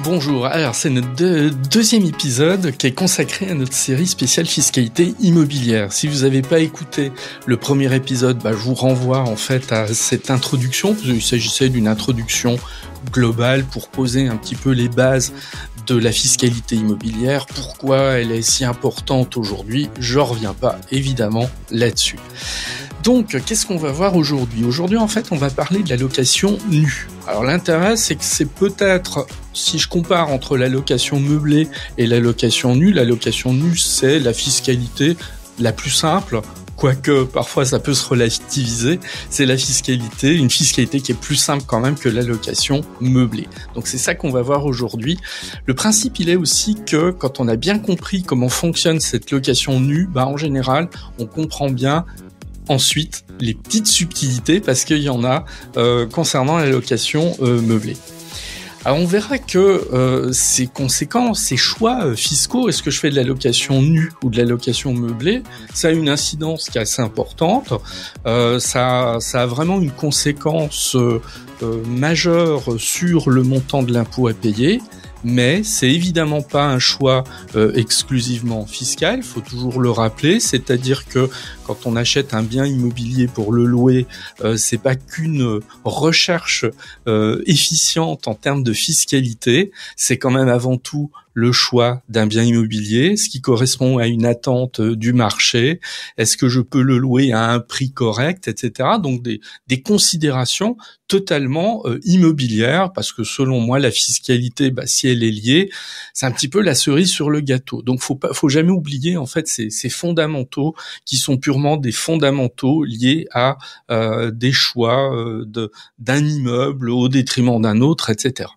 Bonjour, alors c'est notre deuxième épisode qui est consacré à notre série spéciale fiscalité immobilière. Si vous n'avez pas écouté le premier épisode, je vous renvoie en fait à cette introduction, parce qu'il s'agissait d'une introduction globale pour poser un petit peu les bases de la fiscalité immobilière, pourquoi elle est si importante aujourd'hui, je reviens pas évidemment là-dessus. Donc, qu'est-ce qu'on va voir aujourd'hui ? Aujourd'hui, en fait, on va parler de la location nue. Alors, l'intérêt, c'est que c'est peut-être, si je compare entre la location meublée et la location nue, c'est la fiscalité la plus simple, quoique parfois ça peut se relativiser, c'est la fiscalité, une fiscalité qui est plus simple quand même que la location meublée. Donc, c'est ça qu'on va voir aujourd'hui. Le principe, il est aussi que quand on a bien compris comment fonctionne cette location nue, en général, on comprend bien ensuite les petites subtilités, parce qu'il y en a concernant la location meublée. Alors on verra que ces conséquences, ces choix fiscaux, est-ce que je fais de la location nue ou de la location meublée, ça a une incidence qui est assez importante. Ça a vraiment une conséquence majeure sur le montant de l'impôt à payer. Mais c'est évidemment pas un choix exclusivement fiscal, il faut toujours le rappeler, c'est-à-dire que quand on achète un bien immobilier pour le louer, c'est pas qu'une recherche efficiente en termes de fiscalité, c'est quand même avant tout le choix d'un bien immobilier, ce qui correspond à une attente du marché, est-ce que je peux le louer à un prix correct, etc. Donc des considérations totalement immobilières, parce que selon moi, la fiscalité, si elle est liée, c'est un petit peu la cerise sur le gâteau. Donc faut jamais oublier en fait ces fondamentaux qui sont purement des fondamentaux liés à des choix d'un immeuble au détriment d'un autre, etc.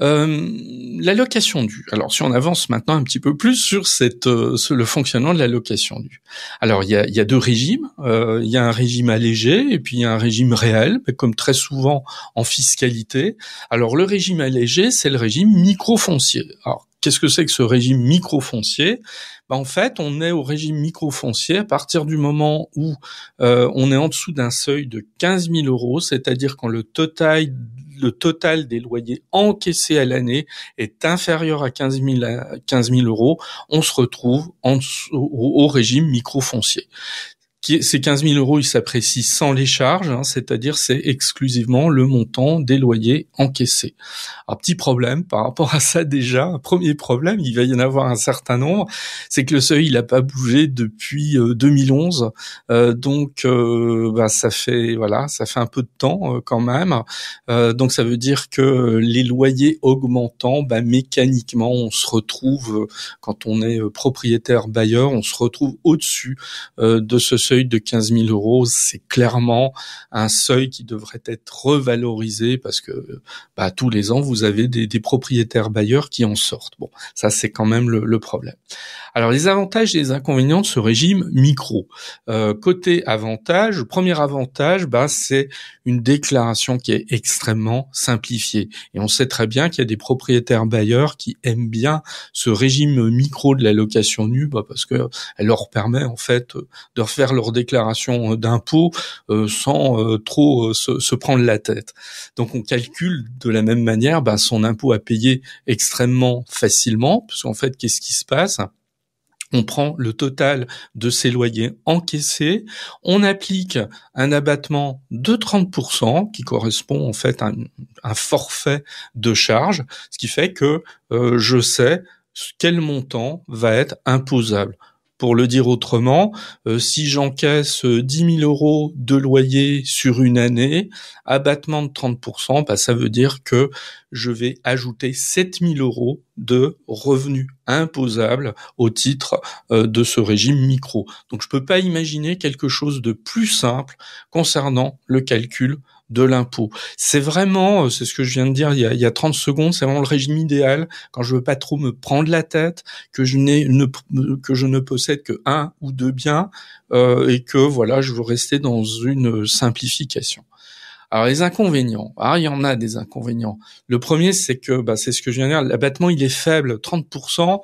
La location nue. Alors, si on avance maintenant un petit peu plus sur le fonctionnement de la location nue. Alors, il y a deux régimes. Il y a un régime allégé et puis il y a un régime réel, comme très souvent en fiscalité. Alors, le régime allégé, c'est le régime microfoncier. Alors, qu'est-ce que c'est que ce régime microfoncier ? En fait, on est au régime microfoncier à partir du moment où on est en dessous d'un seuil de 15 000 euros, c'est-à-dire quand le total des loyers encaissés à l'année est inférieur à 15 000 euros, on se retrouve au régime microfoncier. Ces 15 000 euros, ils s'apprécient sans les charges, c'est-à-dire c'est exclusivement le montant des loyers encaissés. Un petit problème par rapport à ça déjà, un premier problème, il va y en avoir un certain nombre, c'est que le seuil, il n'a pas bougé depuis 2011, donc ça fait un peu de temps quand même. Donc ça veut dire que les loyers augmentant, mécaniquement, on se retrouve, quand on est propriétaire bailleur, on se retrouve au-dessus de ce seuil de 15 000 euros, c'est clairement un seuil qui devrait être revalorisé parce que tous les ans, vous avez des propriétaires bailleurs qui en sortent. Bon, ça c'est quand même le problème. Alors les avantages et les inconvénients de ce régime micro. Côté avantage, le premier avantage, c'est une déclaration qui est extrêmement simplifiée. Et on sait très bien qu'il y a des propriétaires bailleurs qui aiment bien ce régime micro de la location nue, parce que elle leur permet en fait de refaire leur déclaration d'impôt sans trop se prendre la tête. Donc on calcule de la même manière son impôt à payer extrêmement facilement, parce qu'en fait qu'est-ce qui se passe ? On prend le total de ces loyers encaissés, on applique un abattement de 30% qui correspond en fait à un forfait de charge, ce qui fait que je sais quel montant va être imposable. Pour le dire autrement, si j'encaisse 10 000 euros de loyer sur une année, abattement de 30%, ça veut dire que je vais ajouter 7 000 euros de revenus imposables au titre de ce régime micro. Donc je peux pas imaginer quelque chose de plus simple concernant le calcul de l'impôt. C'est vraiment, c'est ce que je viens de dire il y a 30 secondes, c'est vraiment le régime idéal quand je veux pas trop me prendre la tête, que je ne possède que un ou deux biens et que je veux rester dans une simplification. Alors les inconvénients, il y en a des inconvénients. Le premier, c'est que c'est ce que je viens de dire, l'abattement il est faible, 30%.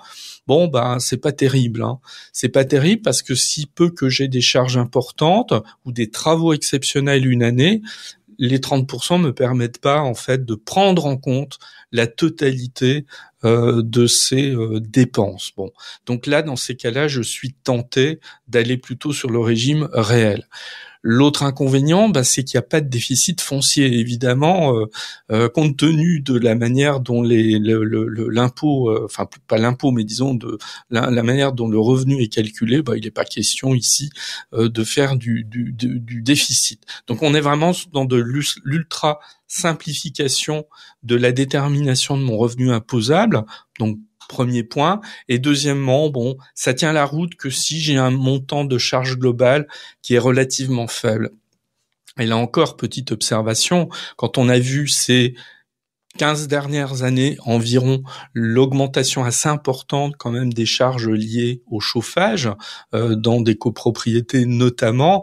C'est pas terrible, C'est pas terrible parce que si peu que j'ai des charges importantes ou des travaux exceptionnels une année, les 30% me permettent pas en fait de prendre en compte la totalité de ces dépenses. Bon, donc là, dans ces cas-là, je suis tenté d'aller plutôt sur le régime réel. L'autre inconvénient, c'est qu'il n'y a pas de déficit foncier, évidemment, compte tenu de la manière dont l'impôt, enfin pas l'impôt, mais disons de la manière dont le revenu est calculé, il n'est pas question ici de faire du déficit. Donc on est vraiment dans de l'ultra simplification de la détermination de mon revenu imposable. Donc premier point. Et deuxièmement, ça tient la route que si j'ai un montant de charge globale qui est relativement faible. Et là encore, petite observation, quand on a vu ces 15 dernières années environ, l'augmentation assez importante quand même des charges liées au chauffage, dans des copropriétés notamment,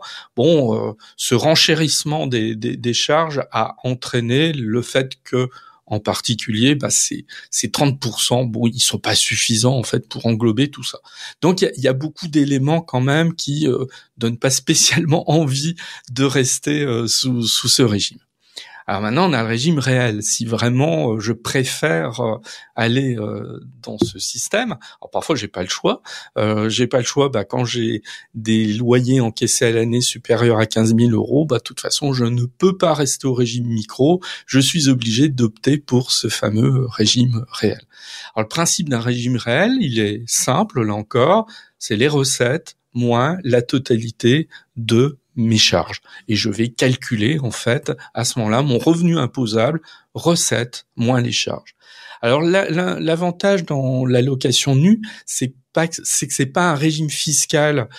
ce renchérissement des charges a entraîné le fait que en particulier, ces 30%, ils sont pas suffisants en fait pour englober tout ça. Donc il y a beaucoup d'éléments quand même qui donnent pas spécialement envie de rester sous ce régime. Alors maintenant, on a le régime réel. Si vraiment je préfère aller dans ce système, alors parfois j'ai pas le choix. Quand j'ai des loyers encaissés à l'année supérieurs à 15 000 euros, de toute façon, je ne peux pas rester au régime micro. Je suis obligé d'opter pour ce fameux régime réel. Alors le principe d'un régime réel, il est simple, là encore, c'est les recettes moins la totalité de mes charges. Et je vais calculer, en fait, à ce moment-là, mon revenu imposable, recettes moins les charges. Alors, l'avantage dans l'allocation nue, c'est que c'est pas un régime fiscal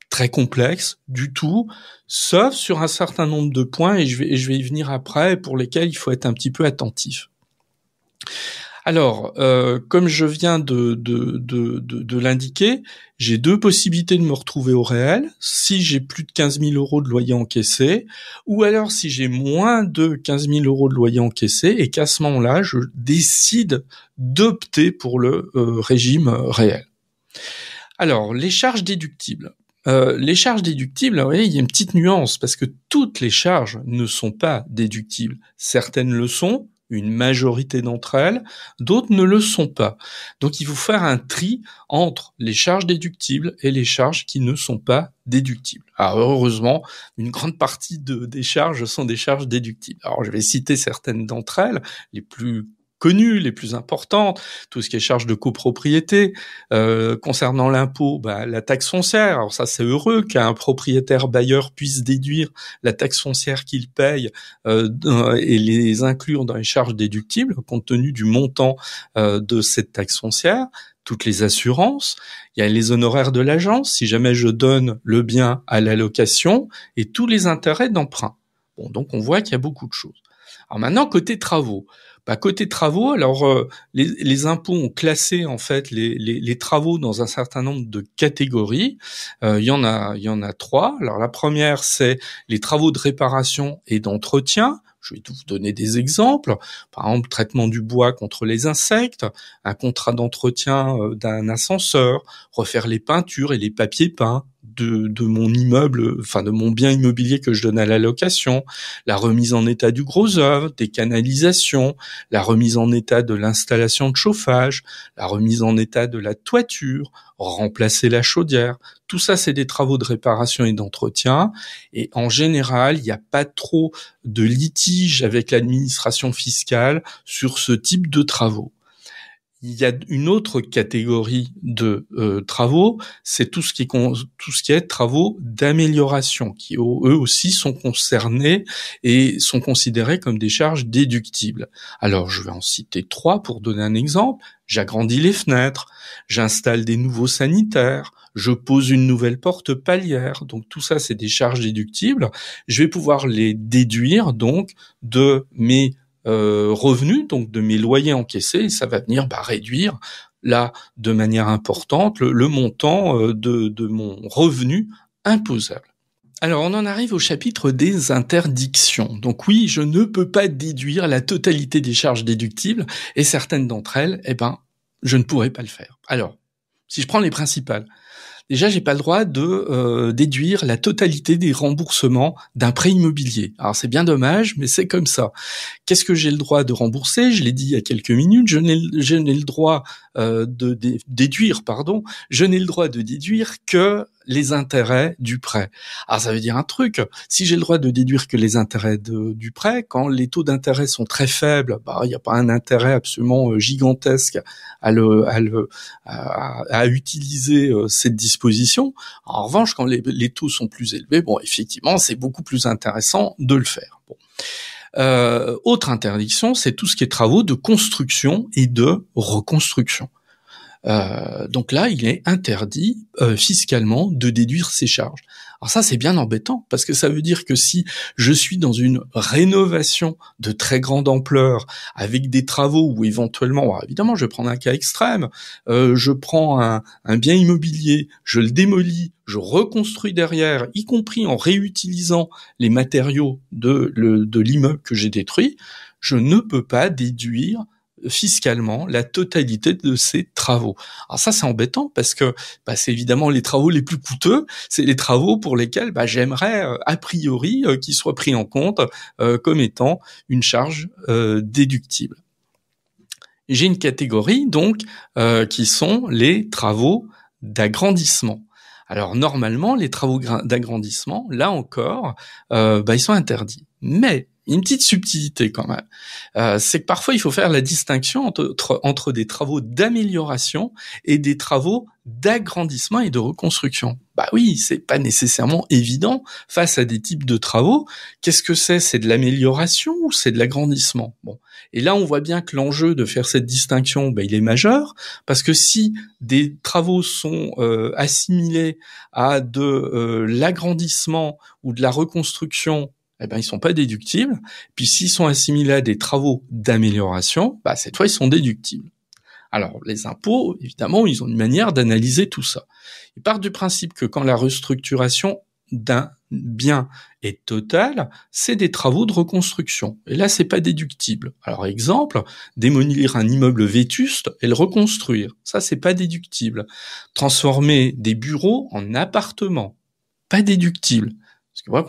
très complexe du tout, sauf sur un certain nombre de points, et je vais y venir après, pour lesquels il faut être un petit peu attentif. Alors, comme je viens de l'indiquer, j'ai deux possibilités de me retrouver au réel. Si j'ai plus de 15 000 euros de loyer encaissé, ou alors si j'ai moins de 15 000 euros de loyer encaissé, et qu'à ce moment-là, je décide d'opter pour le régime réel. Alors, les charges déductibles. Vous voyez, il y a une petite nuance, parce que toutes les charges ne sont pas déductibles. Certaines le sont, une majorité d'entre elles, d'autres ne le sont pas. Donc il faut faire un tri entre les charges déductibles et les charges qui ne sont pas déductibles. Alors heureusement, une grande partie des charges sont des charges déductibles. Alors je vais citer certaines d'entre elles, les plus connues, les plus importantes, tout ce qui est charges de copropriété. Concernant l'impôt, la taxe foncière, alors ça c'est heureux qu'un propriétaire bailleur puisse déduire la taxe foncière qu'il paye et les inclure dans les charges déductibles, compte tenu du montant de cette taxe foncière. Toutes les assurances, il y a les honoraires de l'agence, si jamais je donne le bien à la location, et tous les intérêts d'emprunt. Donc on voit qu'il y a beaucoup de choses. Alors maintenant, côté travaux. Les impôts ont classé en fait les travaux dans un certain nombre de catégories. Il y en a trois. Alors la première, c'est les travaux de réparation et d'entretien. Je vais vous donner des exemples. Par exemple, traitement du bois contre les insectes, un contrat d'entretien d'un ascenseur, refaire les peintures et les papiers peints de mon immeuble, de mon bien immobilier que je donne à la location, la remise en état du gros œuvre, des canalisations, la remise en état de l'installation de chauffage, la remise en état de la toiture, remplacer la chaudière. Tout ça, c'est des travaux de réparation et d'entretien. Et en général, il n'y a pas trop de litige avec l'administration fiscale sur ce type de travaux. Il y a une autre catégorie de travaux, c'est tout ce qui est travaux d'amélioration, qui eux aussi sont concernés et sont considérés comme des charges déductibles. Alors, je vais en citer trois pour donner un exemple. J'agrandis les fenêtres, j'installe des nouveaux sanitaires, je pose une nouvelle porte palière. Donc tout ça, c'est des charges déductibles. Je vais pouvoir les déduire donc de mes revenus, donc de mes loyers encaissés, et ça va venir réduire là de manière importante le montant de mon revenu imposable. Alors on en arrive au chapitre des interdictions. Donc oui, je ne peux pas déduire la totalité des charges déductibles, et certaines d'entre elles, je ne pourrai pas le faire. Alors, si je prends les principales, Déjà, j'ai pas le droit de déduire la totalité des remboursements d'un prêt immobilier. Alors c'est bien dommage, mais c'est comme ça. Qu'est-ce que j'ai le droit de rembourser? Je l'ai dit il y a quelques minutes. Je n'ai le droit de déduire, pardon. Je n'ai le droit de déduire que les intérêts du prêt. Alors ça veut dire un truc. Si j'ai le droit de déduire que les intérêts du prêt, quand les taux d'intérêt sont très faibles, il n'y a pas un intérêt absolument gigantesque à utiliser cette disposition. En revanche, quand les taux sont plus élevés, effectivement, c'est beaucoup plus intéressant de le faire. Autre interdiction, c'est tout ce qui est travaux de construction et de reconstruction. Donc là, il est interdit fiscalement de déduire ces charges. Alors ça, c'est bien embêtant, parce que ça veut dire que si je suis dans une rénovation de très grande ampleur, avec des travaux où éventuellement, évidemment, je vais prendre un cas extrême, je prends un bien immobilier, je le démolis, je reconstruis derrière, y compris en réutilisant les matériaux de l'immeuble que j'ai détruit, je ne peux pas déduire fiscalement la totalité de ces travaux. Alors ça, c'est embêtant parce que c'est évidemment les travaux les plus coûteux, c'est les travaux pour lesquels j'aimerais a priori qu'ils soient pris en compte comme étant une charge déductible. J'ai une catégorie donc qui sont les travaux d'agrandissement. Alors normalement, les travaux d'agrandissement, là encore, ils sont interdits. Mais une petite subtilité quand même, c'est que parfois il faut faire la distinction entre des travaux d'amélioration et des travaux d'agrandissement et de reconstruction. Oui, c'est pas nécessairement évident face à des types de travaux. Qu'est-ce que c'est? C'est de l'amélioration ou c'est de l'agrandissement? Et là on voit bien que l'enjeu de faire cette distinction, il est majeur, parce que si des travaux sont assimilés à de l'agrandissement ou de la reconstruction, ils sont pas déductibles. Puis s'ils sont assimilés à des travaux d'amélioration, cette fois ils sont déductibles. Alors les impôts, évidemment, ils ont une manière d'analyser tout ça. Ils partent du principe que quand la restructuration d'un bien est totale, c'est des travaux de reconstruction. Et là, c'est pas déductible. Alors exemple, démolir un immeuble vétuste et le reconstruire, ça c'est pas déductible. Transformer des bureaux en appartements, pas déductible. Parce que voilà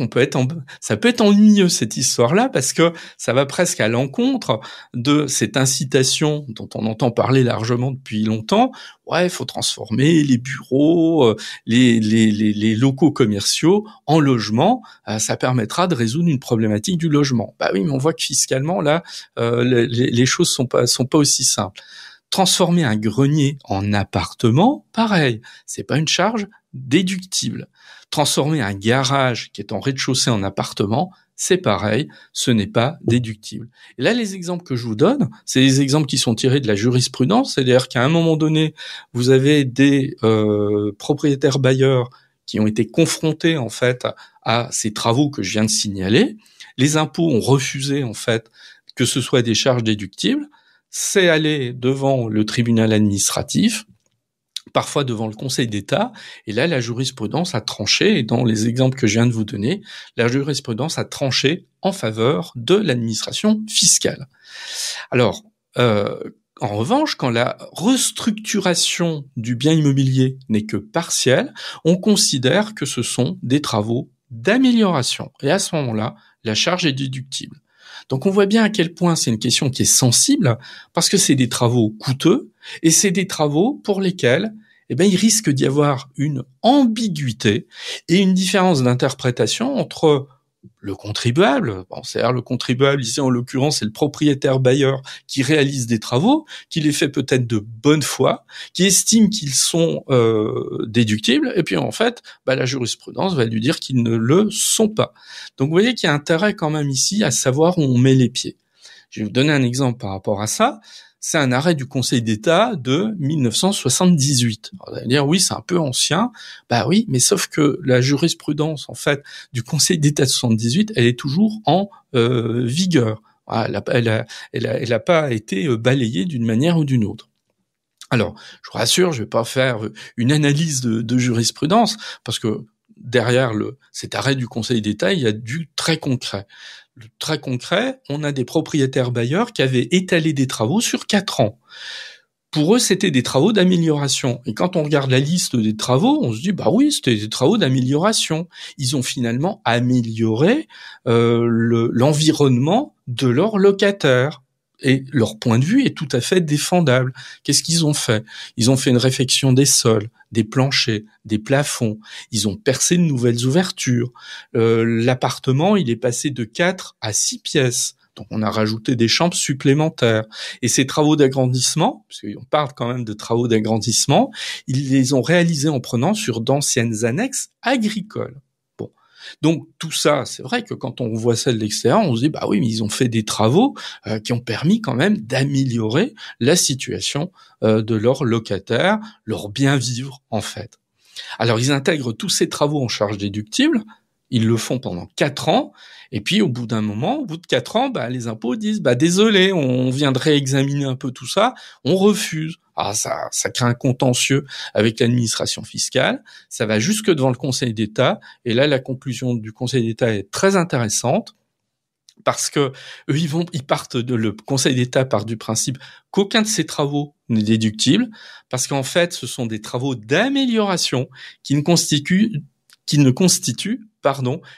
ça peut être ennuyeux cette histoire-là, parce que ça va presque à l'encontre de cette incitation dont on entend parler largement depuis longtemps. Ouais, il faut transformer les bureaux, les locaux commerciaux en logements. Ça permettra de résoudre une problématique du logement. Oui, mais on voit que fiscalement là, les choses sont pas aussi simples. Transformer un grenier en appartement, pareil, c'est pas une charge déductible. Transformer un garage qui est en rez-de-chaussée en appartement, c'est pareil, ce n'est pas déductible. Et là, les exemples que je vous donne, c'est des exemples qui sont tirés de la jurisprudence, c'est-à-dire qu'à un moment donné, vous avez des propriétaires bailleurs qui ont été confrontés en fait à ces travaux que je viens de signaler. Les impôts ont refusé en fait que ce soit des charges déductibles. C'est allé devant le tribunal administratif, parfois devant le Conseil d'État, et là la jurisprudence a tranché, et dans les exemples que je viens de vous donner, la jurisprudence a tranché en faveur de l'administration fiscale. Alors, en revanche, quand la restructuration du bien immobilier n'est que partielle, on considère que ce sont des travaux d'amélioration, et à ce moment-là, la charge est déductible. Donc on voit bien à quel point c'est une question qui est sensible, parce que c'est des travaux coûteux, et c'est des travaux pour lesquels il risque d'y avoir une ambiguïté et une différence d'interprétation entre le contribuable, c'est-à-dire le contribuable ici en l'occurrence c'est le propriétaire bailleur qui réalise des travaux, qui les fait peut-être de bonne foi, qui estime qu'ils sont déductibles, et puis en fait la jurisprudence va lui dire qu'ils ne le sont pas. Donc vous voyez qu'il y a intérêt quand même ici à savoir où on met les pieds. Je vais vous donner un exemple par rapport à ça. C'est un arrêt du Conseil d'État de 1978. Alors, vous allez dire, oui, c'est un peu ancien. Oui, mais sauf que la jurisprudence, en fait, du Conseil d'État de 78, elle est toujours en vigueur. Elle a pas été balayée d'une manière ou d'une autre. Alors, je vous rassure, je vais pas faire une analyse de jurisprudence, parce que derrière cet arrêt du Conseil d'État, il y a du très concret. Le très concret, on a des propriétaires bailleurs qui avaient étalé des travaux sur 4 ans. pour eux, c'était des travaux d'amélioration. Et quand on regarde la liste des travaux, on se dit, bah oui, c'était des travaux d'amélioration. Ils ont finalement amélioré l'environnement de leurs locataires. Et leur point de vue est tout à fait défendable. Qu'est-ce qu'ils ont fait? Ils ont fait une réfection des sols, des planchers, des plafonds. Ils ont percé de nouvelles ouvertures. L'appartement, il est passé de 4 à 6 pièces. Donc on a rajouté des chambres supplémentaires. Et ces travaux d'agrandissement, parce qu'on parle quand même de travaux d'agrandissement, ils les ont réalisés en prenant sur d'anciennes annexes agricoles. Bon. Donc tout ça, c'est vrai que quand on voit ça de l'extérieur, on se dit bah oui, mais ils ont fait des travaux qui ont permis quand même d'améliorer la situation de leurs locataires, leur bien vivre en fait. Alors ils intègrent tous ces travaux en charge déductible. Ils le font pendant 4 ans, et puis au bout d'un moment, au bout de 4 ans, bah, les impôts disent bah désolé, on viendrait examiner un peu tout ça, on refuse. Ah ça crée un contentieux avec l'administration fiscale, ça va jusque devant le Conseil d'État, et là la conclusion du Conseil d'État est très intéressante. Parce que eux, le Conseil d'État part du principe qu'aucun de ces travaux n'est déductible, parce qu'en fait, ce sont des travaux d'amélioration qui ne constituent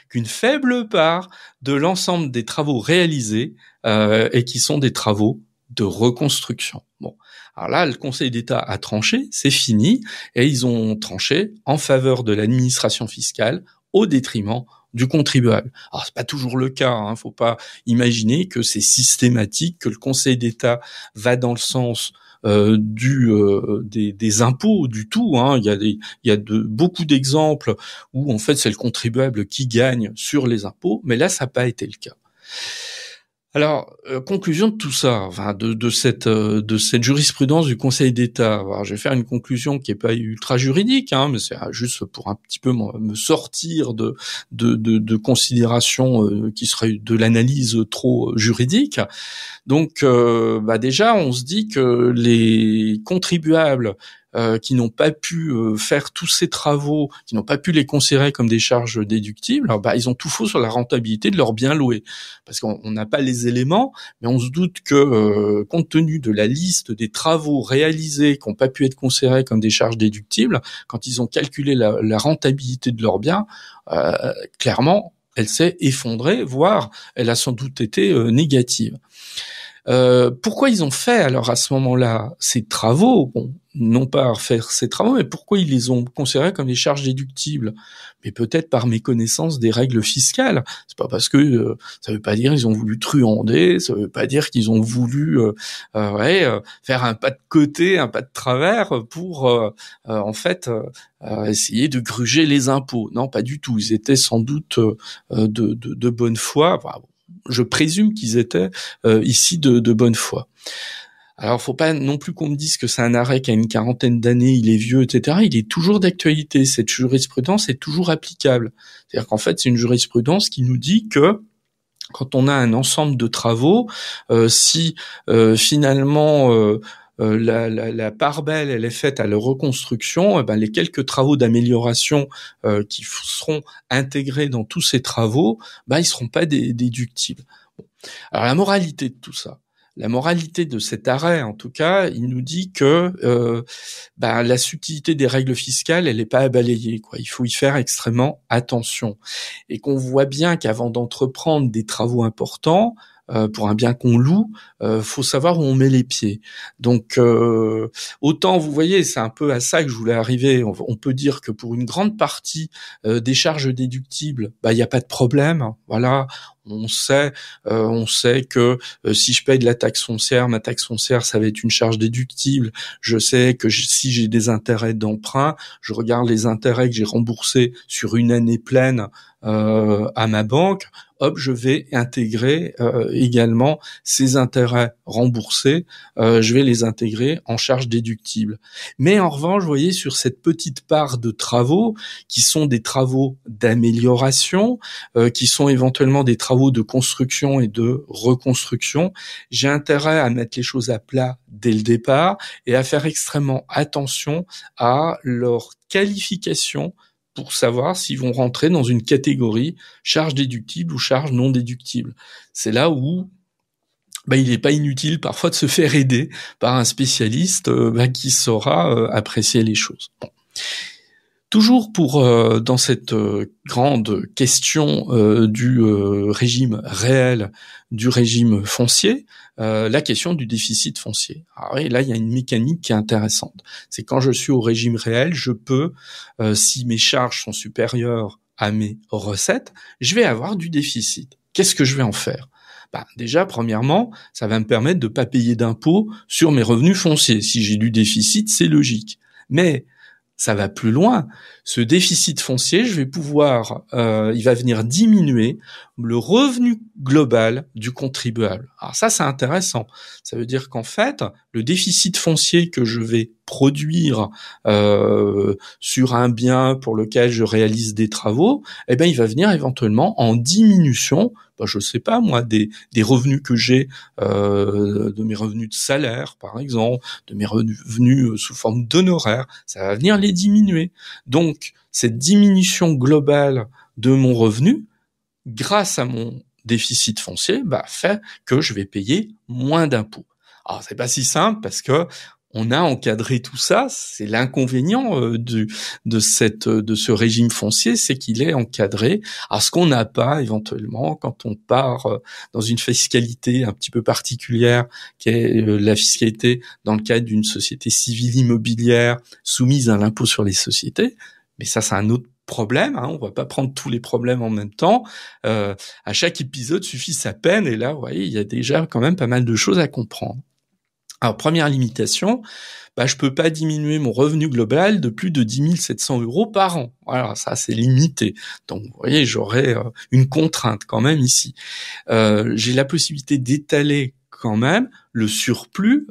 qu'une faible part de l'ensemble des travaux réalisés et qui sont des travaux de reconstruction. Bon, alors là, le Conseil d'État a tranché, c'est fini, et ils ont tranché en faveur de l'administration fiscale au détriment du contribuable. Alors c'est pas toujours le cas, hein, faut pas imaginer que c'est systématique, que le Conseil d'État va dans le sens des impôts du tout. Hein. Il y a beaucoup d'exemples où en fait c'est le contribuable qui gagne sur les impôts, mais là ça n'a pas été le cas. Alors, conclusion de tout ça, enfin de cette jurisprudence du Conseil d'État. Alors, je vais faire une conclusion qui est pas ultra juridique, hein, mais c'est juste pour un petit peu me sortir de considérations qui seraient de l'analyse trop juridique. Donc, déjà, on se dit que les contribuables qui n'ont pas pu faire tous ces travaux, qui n'ont pas pu les considérer comme des charges déductibles, alors, ils ont tout faux sur la rentabilité de leurs biens loués. Parce qu'on n'a pas les éléments, mais on se doute que, compte tenu de la liste des travaux réalisés qui n'ont pas pu être considérés comme des charges déductibles, quand ils ont calculé la rentabilité de leurs biens, clairement, elle s'est effondrée, voire elle a sans doute été négative. Pourquoi ils ont fait alors à ce moment-là ces travaux? Bon, non pas faire ces travaux, mais pourquoi ils les ont considérés comme des charges déductibles? Mais peut-être par méconnaissance des règles fiscales. C'est pas parce que ça veut pas dire qu'ils ont voulu truander, ça veut pas dire qu'ils ont voulu faire un pas de côté, un pas de travers pour essayer de gruger les impôts. Non, pas du tout. Ils étaient sans doute de bonne foi. Enfin, je présume qu'ils étaient ici de bonne foi. Alors, faut pas non plus qu'on me dise que c'est un arrêt qui a une quarantaine d'années, il est vieux, etc. Il est toujours d'actualité. Cette jurisprudence est toujours applicable. C'est-à-dire qu'en fait, c'est une jurisprudence qui nous dit que quand on a un ensemble de travaux, si finalement la part belle elle est faite à la reconstruction, les quelques travaux d'amélioration qui seront intégrés dans tous ces travaux, ils seront pas déductibles. Bon. Alors la moralité de tout ça. La moralité de cet arrêt, en tout cas, il nous dit que la subtilité des règles fiscales, elle n'est pas à balayer, quoi. Il faut y faire extrêmement attention. Et qu'on voit bien qu'avant d'entreprendre des travaux importants, pour un bien qu'on loue, faut savoir où on met les pieds. Donc autant, vous voyez, c'est un peu à ça que je voulais arriver. On peut dire que pour une grande partie des charges déductibles, il n'y a pas de problème. Voilà. On sait que si je paye de la taxe foncière, ma taxe foncière, ça va être une charge déductible. Je sais que si j'ai des intérêts d'emprunt, je regarde les intérêts que j'ai remboursés sur une année pleine à ma banque. Hop, je vais intégrer également ces intérêts remboursés. Je vais les intégrer en charge déductible. Mais en revanche, vous voyez, sur cette petite part de travaux, qui sont des travaux d'amélioration, qui sont éventuellement des travaux de construction et de reconstruction, j'ai intérêt à mettre les choses à plat dès le départ et à faire extrêmement attention à leur qualification pour savoir s'ils vont rentrer dans une catégorie charge déductible ou charge non déductible. C'est là où il n'est pas inutile parfois de se faire aider par un spécialiste qui saura apprécier les choses. Bon. Toujours dans cette grande question du régime réel, du régime foncier, la question du déficit foncier. Alors, et là, il y a une mécanique qui est intéressante. C'est quand je suis au régime réel, je peux, si mes charges sont supérieures à mes recettes, je vais avoir du déficit. Qu'est-ce que je vais en faire ? Déjà, premièrement, ça va me permettre de pas payer d'impôts sur mes revenus fonciers. Si j'ai du déficit, c'est logique. Mais ça va plus loin. Ce déficit foncier, je vais pouvoir, il va venir diminuer le revenu global du contribuable. Alors ça, c'est intéressant. Ça veut dire qu'en fait, le déficit foncier que je vais produire sur un bien pour lequel je réalise des travaux, il va venir éventuellement en diminution. Je sais pas moi, des revenus que j'ai, de mes revenus de salaire par exemple, de mes revenus sous forme d'honoraires, ça va venir les diminuer. Donc cette diminution globale de mon revenu, grâce à mon déficit foncier, fait que je vais payer moins d'impôts. Alors c'est pas si simple parce que on a encadré tout ça, c'est l'inconvénient de ce régime foncier, c'est qu'il est encadré. Alors ce qu'on n'a pas éventuellement quand on part dans une fiscalité un petit peu particulière, qui est la fiscalité dans le cadre d'une société civile immobilière soumise à l'impôt sur les sociétés, mais ça c'est un autre problème, on va pas prendre tous les problèmes en même temps. À chaque épisode suffit sa peine, et là, vous voyez, il y a déjà quand même pas mal de choses à comprendre. Alors, première limitation, je peux pas diminuer mon revenu global de plus de 10 700 € par an. Voilà, ça c'est limité. Donc, vous voyez, j'aurai une contrainte quand même ici. J'ai la possibilité d'étaler quand même le surplus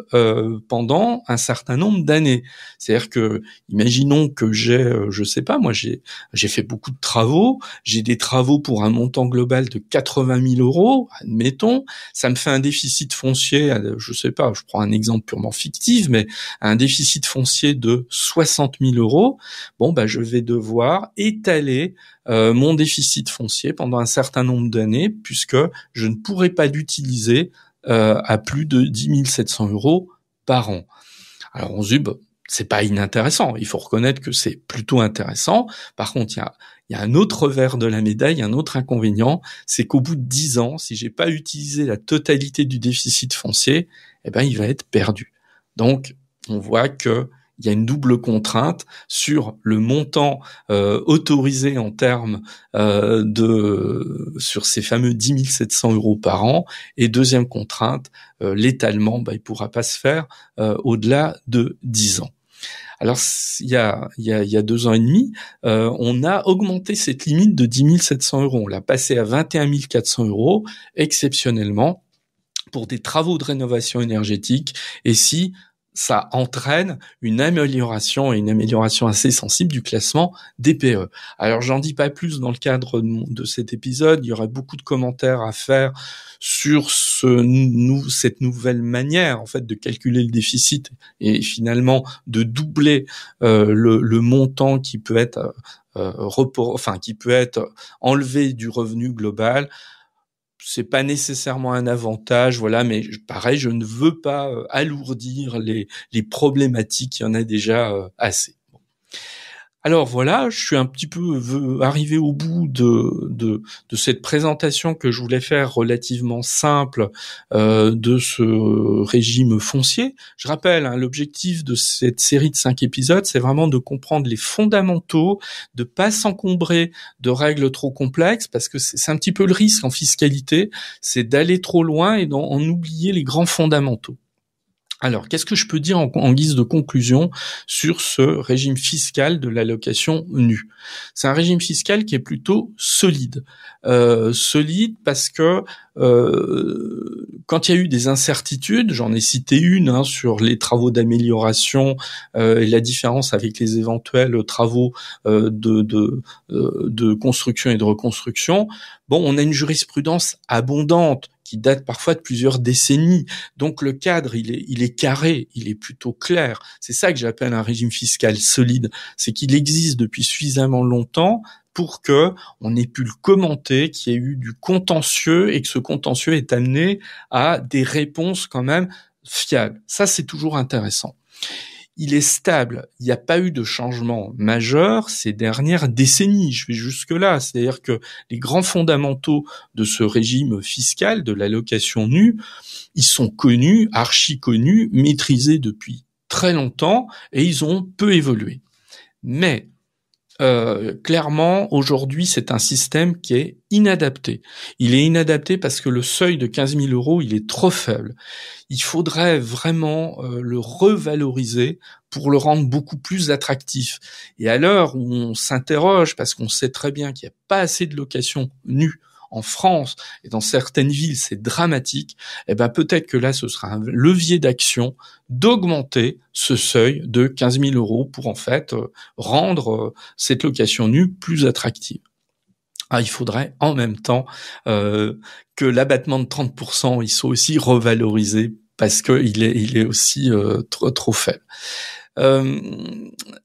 pendant un certain nombre d'années. C'est-à-dire que, imaginons que j'ai, je sais pas, moi j'ai fait beaucoup de travaux, j'ai des travaux pour un montant global de 80 000 €, admettons, ça me fait un déficit foncier, je sais pas, je prends un exemple purement fictif, mais un déficit foncier de 60 000 €, je vais devoir étaler mon déficit foncier pendant un certain nombre d'années, puisque je ne pourrai pas l'utiliser à plus de 10 700 € par an. Alors on se dit, c'est pas inintéressant, il faut reconnaître que c'est plutôt intéressant. Par contre, il y a un autre revers de la médaille, un autre inconvénient, c'est qu'au bout de 10 ans, si j'ai pas utilisé la totalité du déficit foncier, il va être perdu. Donc, on voit que il y a une double contrainte sur le montant autorisé en termes sur ces fameux 10 700 € par an. Et deuxième contrainte, l'étalement, il pourra pas se faire au-delà de 10 ans. Alors, il y a 2 ans et demi, on a augmenté cette limite de 10 700 €. On l'a passé à 21 400 € exceptionnellement pour des travaux de rénovation énergétique. Et si ça entraîne une amélioration assez sensible du classement DPE. Alors j'en dis pas plus dans le cadre de cet épisode, il y aurait beaucoup de commentaires à faire sur cette nouvelle manière en fait de calculer le déficit et finalement de doubler le montant qui peut être qui peut être enlevé du revenu global. C'est pas nécessairement un avantage, voilà, mais pareil, je ne veux pas alourdir les problématiques, il y en a déjà assez. Bon. Alors voilà, je suis un petit peu arrivé au bout de cette présentation que je voulais faire relativement simple de ce régime foncier. Je rappelle, l'objectif de cette série de 5 épisodes, c'est vraiment de comprendre les fondamentaux, de pas s'encombrer de règles trop complexes, parce que c'est un petit peu le risque en fiscalité, c'est d'aller trop loin et d'en oublier les grands fondamentaux. Alors, qu'est-ce que je peux dire en guise de conclusion sur ce régime fiscal de l'allocation nue ? C'est un régime fiscal qui est plutôt solide. Solide parce que quand il y a eu des incertitudes, j'en ai cité une sur les travaux d'amélioration et la différence avec les éventuels travaux de construction et de reconstruction, on a une jurisprudence abondante qui date parfois de plusieurs décennies. Donc le cadre, il est carré, il est plutôt clair. C'est ça que j'appelle un régime fiscal solide, c'est qu'il existe depuis suffisamment longtemps pour que on ait pu le commenter, qu'il y ait eu du contentieux et que ce contentieux est amené à des réponses quand même fiables. Ça, c'est toujours intéressant. Il est stable. Il n'y a pas eu de changement majeur ces dernières décennies. Je vais jusque-là. C'est-à-dire que les grands fondamentaux de ce régime fiscal, de l'allocation nue, ils sont connus, archi connus, maîtrisés depuis très longtemps et ils ont peu évolué. Mais clairement, aujourd'hui, c'est un système qui est inadapté. Il est inadapté parce que le seuil de 15 000 €, il est trop faible. Il faudrait vraiment le revaloriser pour le rendre beaucoup plus attractif. Et à l'heure où on s'interroge, parce qu'on sait très bien qu'il n'y a pas assez de locations nues en France, et dans certaines villes, c'est dramatique, eh ben peut-être que là, ce sera un levier d'action d'augmenter ce seuil de 15 000 € pour en fait rendre cette location nue plus attractive. Il faudrait en même temps que l'abattement de 30%, il soit aussi revalorisé parce que il est aussi trop faible.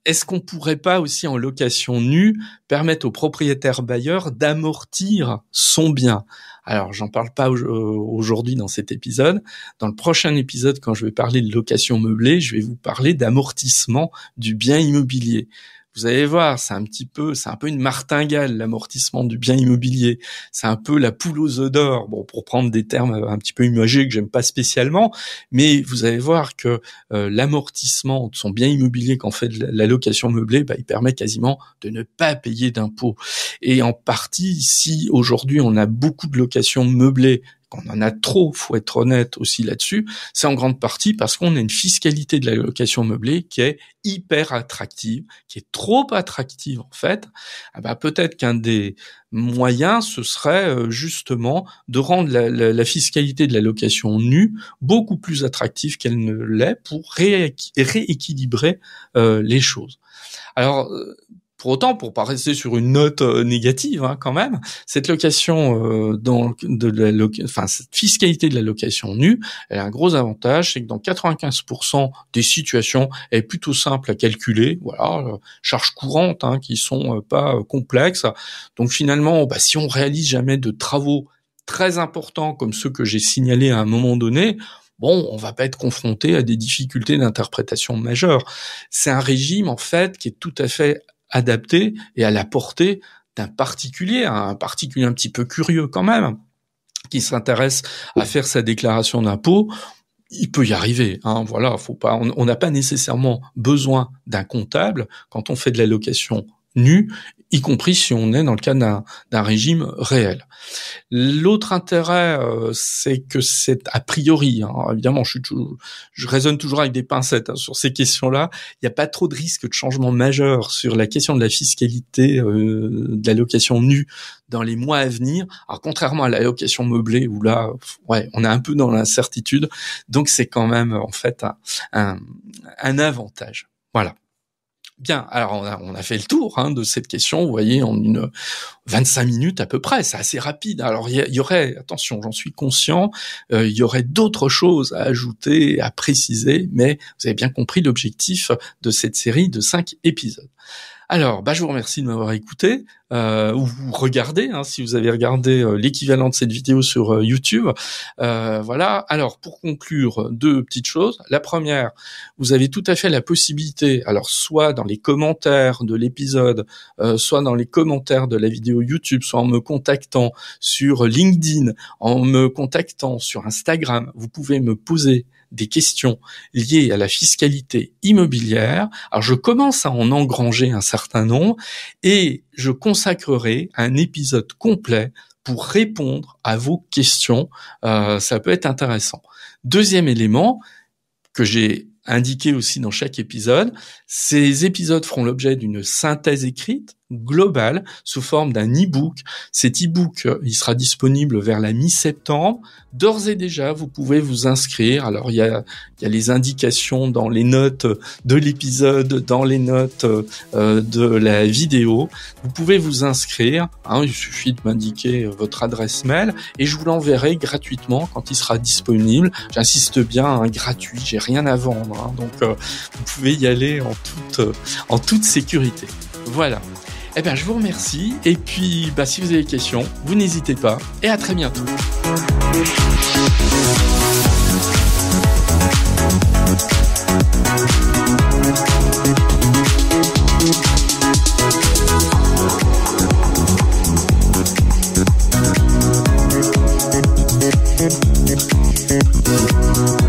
Est-ce qu'on pourrait pas aussi en location nue permettre au propriétaire bailleur d'amortir son bien? Alors, j'en parle pas aujourd'hui dans cet épisode. Dans le prochain épisode, quand je vais parler de location meublée, je vais vous parler d'amortissement du bien immobilier. Vous allez voir, c'est un peu une martingale, l'amortissement du bien immobilier. C'est un peu la poule aux œufs d'or. Bon, pour prendre des termes un petit peu imagés que j'aime pas spécialement, mais vous allez voir que l'amortissement de son bien immobilier qu'en fait la location meublée, il permet quasiment de ne pas payer d'impôts. Et en partie, si aujourd'hui on a beaucoup de locations meublées, qu'on en a trop, faut être honnête aussi là-dessus, c'est en grande partie parce qu'on a une fiscalité de la location meublée qui est hyper attractive, qui est trop attractive en fait. Peut-être qu'un des moyens, ce serait justement de rendre la fiscalité de la location nue beaucoup plus attractive qu'elle ne l'est pour rééquilibrer les choses. Alors, pour autant, pour pas rester sur une note négative, quand même, cette location cette fiscalité de la location nue, elle a un gros avantage, c'est que dans 95% des situations, elle est plutôt simple à calculer. Voilà, charges courantes qui sont pas complexes. Donc finalement, si on réalise jamais de travaux très importants comme ceux que j'ai signalés à un moment donné, on va pas être confronté à des difficultés d'interprétation majeures. C'est un régime en fait qui est tout à fait adapté et à la portée d'un particulier, un particulier un petit peu curieux quand même, qui s'intéresse à faire sa déclaration d'impôt. Il peut y arriver, voilà, on n'a pas nécessairement besoin d'un comptable quand on fait de la location nue, y compris si on est dans le cadre d'un régime réel. L'autre intérêt, c'est que c'est a priori, évidemment, je raisonne toujours avec des pincettes sur ces questions-là. Il n'y a pas trop de risque de changement majeur sur la question de la fiscalité de la location nue dans les mois à venir. Alors contrairement à la location meublée où là, on est un peu dans l'incertitude, donc c'est quand même en fait un avantage. Voilà. Bien, alors on a fait le tour de cette question, vous voyez, en 25 minutes à peu près, c'est assez rapide. Alors il y aurait, attention, j'en suis conscient, il y aurait d'autres choses à ajouter, à préciser, mais vous avez bien compris l'objectif de cette série de 5 épisodes. Alors, je vous remercie de m'avoir écouté, ou vous regardez, si vous avez regardé l'équivalent de cette vidéo sur YouTube. Voilà. Alors, pour conclure, 2 petites choses. La première, vous avez tout à fait la possibilité, alors soit dans les commentaires de l'épisode, soit dans les commentaires de la vidéo YouTube, soit en me contactant sur LinkedIn, en me contactant sur Instagram, vous pouvez me poser des questions liées à la fiscalité immobilière. Alors, je commence à en engranger un certain nombre et je consacrerai un épisode complet pour répondre à vos questions. Ça peut être intéressant. Deuxième élément que j'ai indiqué aussi dans chaque épisode, ces épisodes feront l'objet d'une synthèse écrite globale sous forme d'un e-book. Cet e-book, il sera disponible vers la mi-septembre. D'ores et déjà, vous pouvez vous inscrire. Alors, il y a les indications dans les notes de l'épisode, dans les notes de la vidéo. Vous pouvez vous inscrire. Il suffit de m'indiquer votre adresse mail et je vous l'enverrai gratuitement quand il sera disponible. J'insiste bien, gratuit. J'ai rien à vendre. Donc, vous pouvez y aller en toute sécurité. Voilà. Eh bien, je vous remercie. Et puis, si vous avez des questions, vous n'hésitez pas. Et à très bientôt. Thank you.